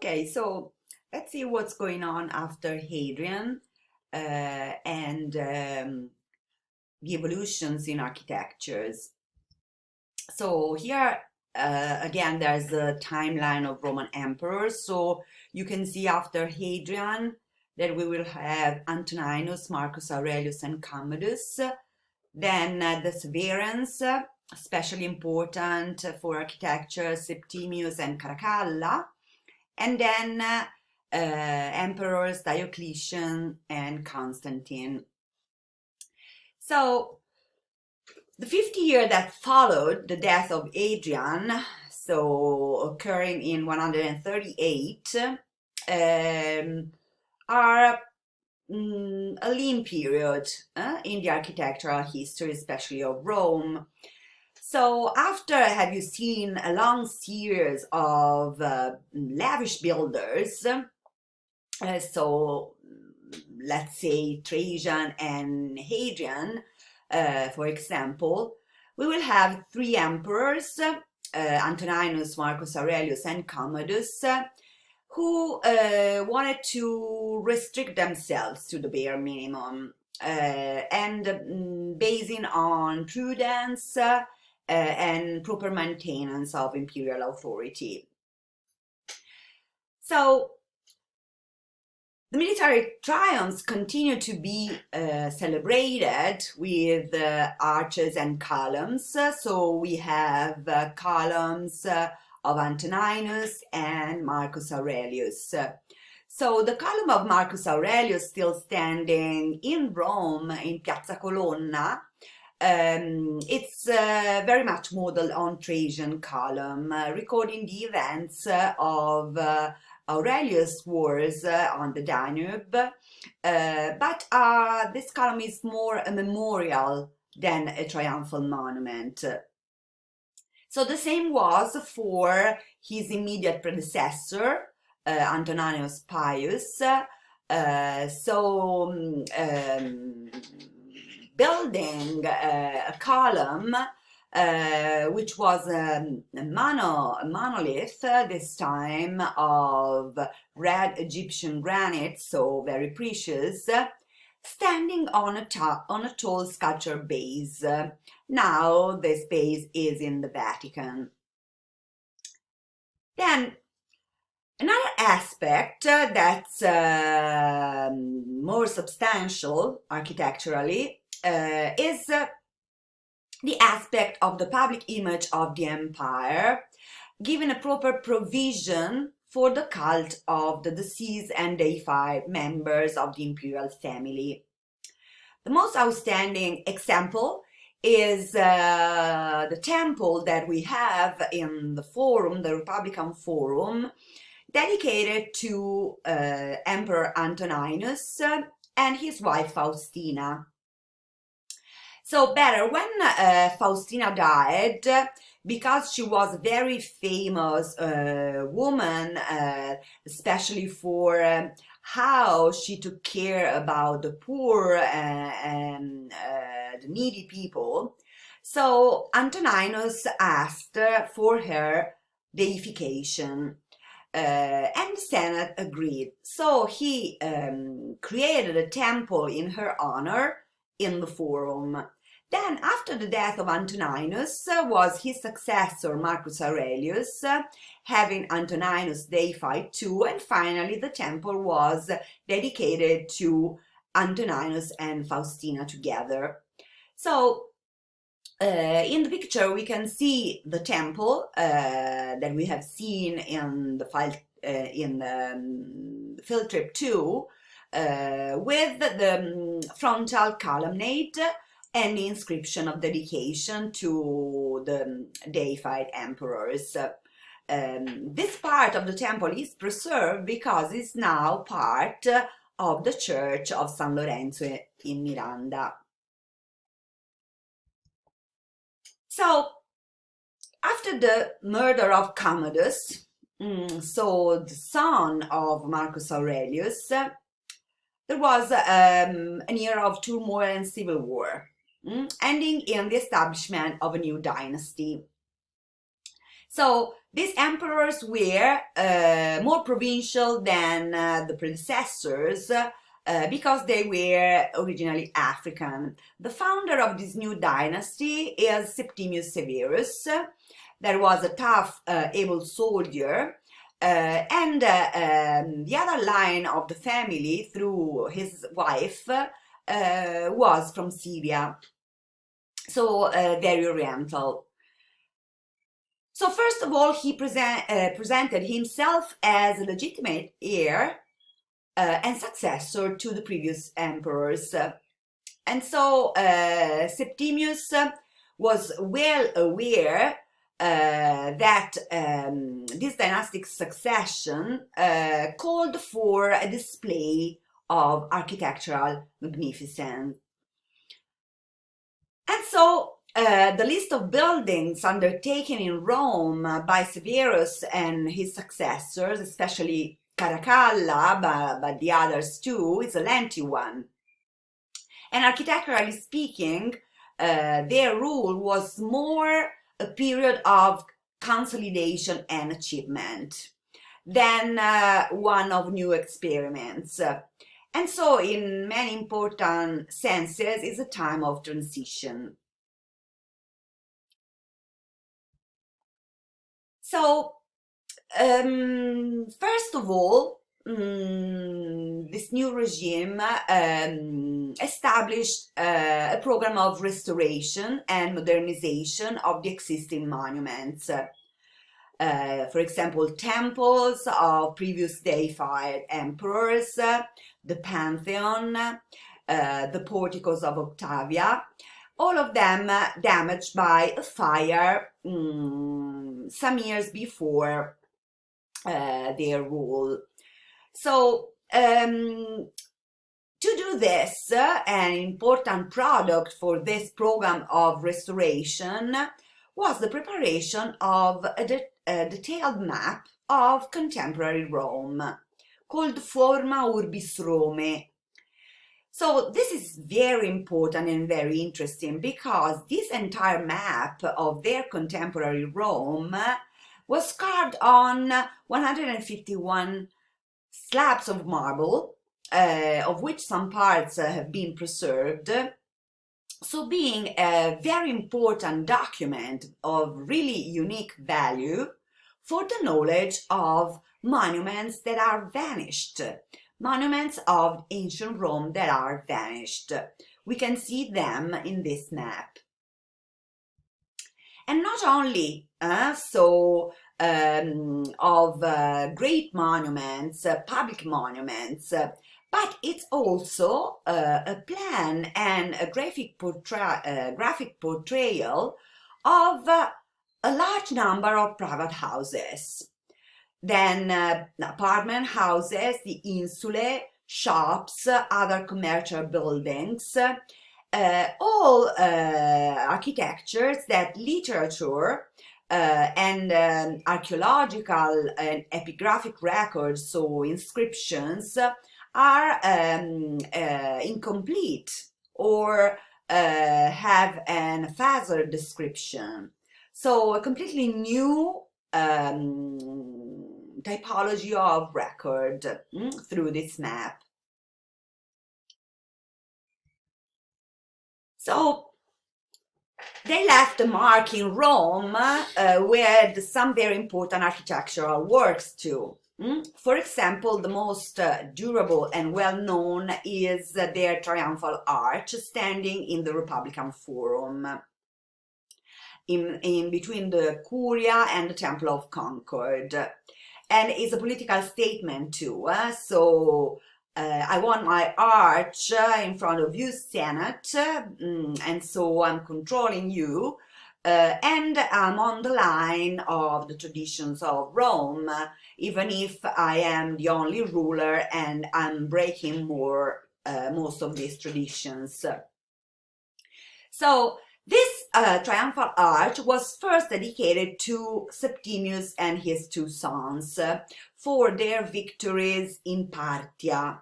Okay, so let's see what's going on after Hadrian and the evolutions in architectures. So here again, there's a timeline of Roman emperors. So you can see after Hadrian that we will have Antoninus, Marcus Aurelius, and Commodus. Then the Severans, especially important for architecture, Septimius and Caracalla. And then emperors Diocletian and Constantine. So the 50 year that followed the death of Hadrian, so occurring in 138, are a lean period in the architectural history, especially of Rome. So after have you seen a long series of lavish builders, so let's say Trajan and Hadrian, for example, we will have three emperors, Antoninus, Marcus Aurelius, and Commodus, who wanted to restrict themselves to the bare minimum and basing on prudence and proper maintenance of imperial authority. So the military triumphs continue to be celebrated with arches and columns. So we have columns of Antoninus and Marcus Aurelius. So the column of Marcus Aurelius, still standing in Rome in Piazza Colonna, it's very much modeled on Trajan column, recording the events of Aurelius' wars on the Danube, but this column is more a memorial than a triumphal monument. So the same was for his immediate predecessor, Antoninus Pius. Building a column which was a monolith, this time of red Egyptian granite, so very precious, standing on a tall sculpture base. Now this base is in the Vatican. Then another aspect that's more substantial architecturally is the aspect of the public image of the empire, given a proper provision for the cult of the deceased and deified members of the imperial family. The most outstanding example is the temple that we have in the Forum, the Republican Forum, dedicated to Emperor Antoninus and his wife Faustina. So better, when Faustina died, because she was a very famous woman, especially for how she took care about the poor and the needy people. So Antoninus asked for her deification. And the Senate agreed. So he created a temple in her honor in the Forum. Then, after the death of Antoninus, was his successor Marcus Aurelius, having Antoninus deified too, and finally the temple was dedicated to Antoninus and Faustina together. So, in the picture we can see the temple that we have seen in the file in the field trip 2 with the frontal colonnade and the inscription of dedication to the deified emperors. This part of the temple is preserved because it's now part of the church of San Lorenzo in Miranda. So, after the murder of Commodus, so the son of Marcus Aurelius, there was an era of turmoil and civil war, ending in the establishment of a new dynasty. So these emperors were more provincial than the predecessors because they were originally African. The founder of this new dynasty is Septimius Severus. That was a tough, able soldier. And the other line of the family, through his wife, was from Syria, so very oriental. So first of all, he presented himself as a legitimate heir and successor to the previous emperors. And so Septimius was well aware that this dynastic succession called for a display of architectural magnificence. And so the list of buildings undertaken in Rome by Severus and his successors, especially Caracalla, but the others too, is a lengthy one. And architecturally speaking, their rule was more a period of consolidation and achievement than one of new experiments. And so, in many important senses, it's a time of transition. So, first of all, this new regime established a program of restoration and modernization of the existing monuments. For example, temples of previous deified emperors, the Pantheon, the porticos of Octavia, all of them damaged by a fire some years before their rule. So, to do this, an important product for this program of restoration was the preparation of a detailed map of contemporary Rome, called Forma Urbis Romae. So this is very important and very interesting because this entire map of their contemporary Rome was carved on 151 slabs of marble, of which some parts have been preserved. So being a very important document of really unique value for the knowledge of monuments that are vanished, monuments of ancient Rome that are vanished. We can see them in this map. And not only of great monuments, public monuments, but it's also a plan and a graphic portrayal of a large number of private houses. Then apartment houses, the insulae, shops, other commercial buildings, all architectures that literature and archaeological and epigraphic records, so inscriptions, are incomplete or have an further description. So a completely new typology of record through this map. So they left a mark in Rome with some very important architectural works too. For example, the most durable and well-known is their triumphal arch standing in the Republican Forum, in between the Curia and the Temple of Concord. And it's a political statement too. I want my arch in front of you, Senate, and so I'm controlling you, and I'm on the line of the traditions of Rome, even if I am the only ruler and I'm breaking most of these traditions. So this triumphal arch was first dedicated to Septimius and his two sons for their victories in Parthia.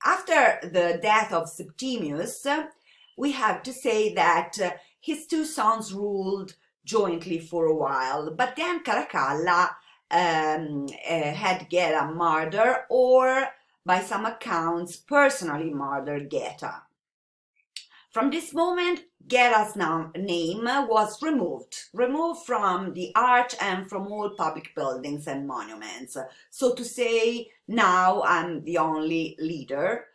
After the death of Septimius, we have to say that his two sons ruled jointly for a while, but then Caracalla had Geta murdered, or by some accounts personally murdered Geta. From this moment, Geta's name was removed from the arch and from all public buildings and monuments. So to say, now I'm the only leader.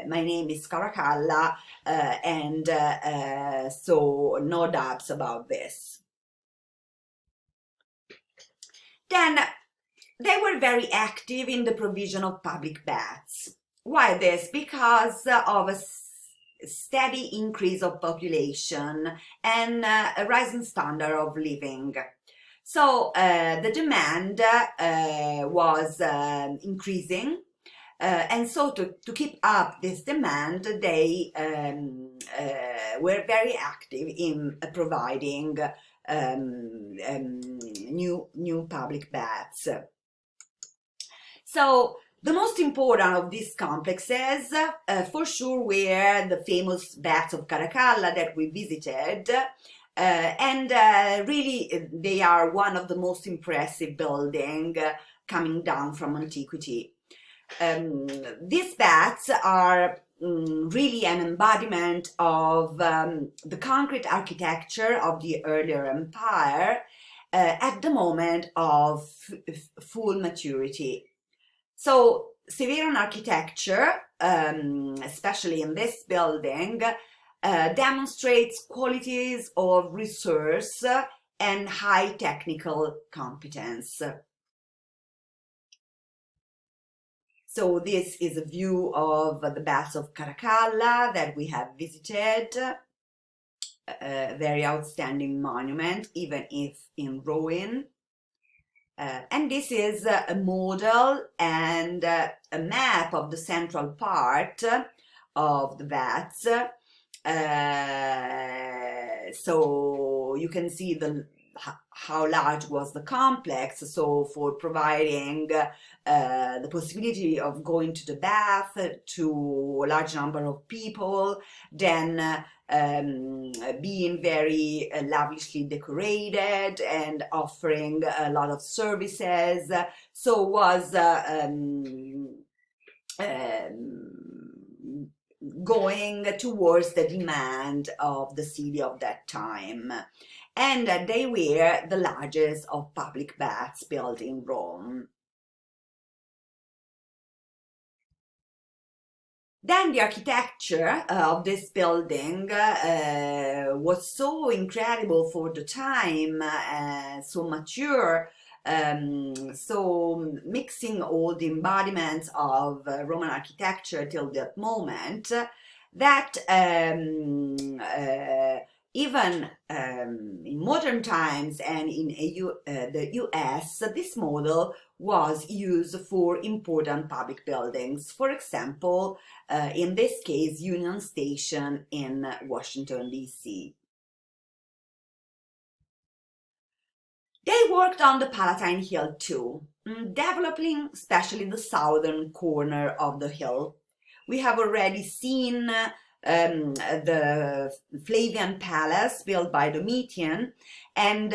My name is Caracalla, and so no doubts about this. Then they were very active in the provision of public baths. Why this? Because of a steady increase of population and a rising standard of living. So the demand was increasing, and so to keep up this demand, they were very active in providing new public baths. So the most important of these complexes, for sure, were the famous baths of Caracalla that we visited, and really they are one of the most impressive buildings coming down from antiquity. These baths are really an embodiment of the concrete architecture of the earlier empire at the moment of full maturity. So Severan architecture, especially in this building, demonstrates qualities of resource and high technical competence. So this is a view of the baths of Caracalla that we have visited. A very outstanding monument, even if in ruin. And this is a model and a map of the central part of the baths. So you can see how large was the complex. So for providing the possibility of going to the bath to a large number of people, then being very lavishly decorated and offering a lot of services, so was going towards the demand of the city of that time, and they were the largest of public baths built in Rome. Then the architecture of this building was so incredible for the time, so mature, so mixing all the embodiments of Roman architecture till that moment, that even in modern times and in the US, this model was used for important public buildings. For example, in this case, Union Station in Washington, D.C. They worked on the Palatine Hill too, developing especially the southern corner of the hill. We have already seen the Flavian Palace built by Domitian, and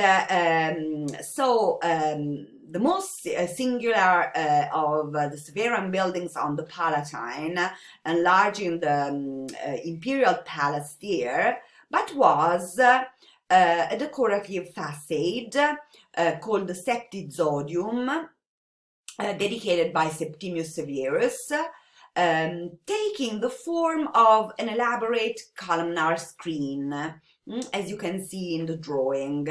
so the most singular of the Severan buildings on the Palatine, enlarging the imperial palace there, but was a decorative facade called the Septizodium, dedicated by Septimius Severus, taking the form of an elaborate columnar screen, as you can see in the drawing,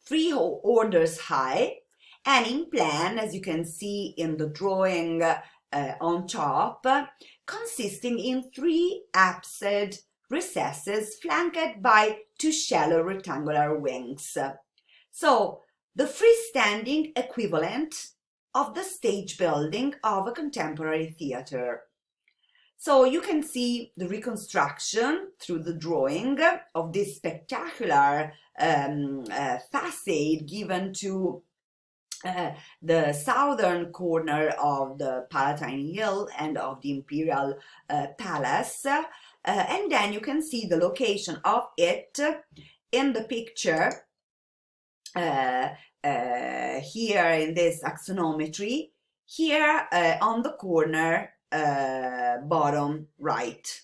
3 orders high, and in plan, as you can see in the drawing on top, consisting in 3 apsid recesses flanked by 2 shallow rectangular wings. So the freestanding equivalent of the stage building of a contemporary theater. So you can see the reconstruction through the drawing of this spectacular facade given to the southern corner of the Palatine Hill and of the Imperial Palace, and then you can see the location of it in the picture here in this axonometry, here on the corner bottom right.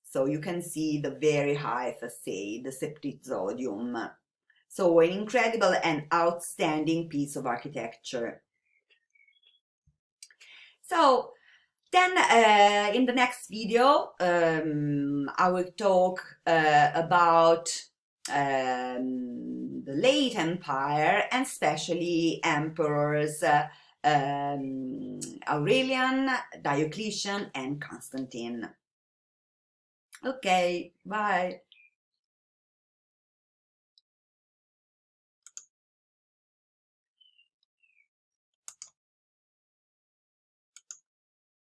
So you can see the very high facade, the septizodium. So an incredible and outstanding piece of architecture. So then in the next video I will talk about the late empire, and especially emperors Aurelian, Diocletian and Constantine. Okay, bye.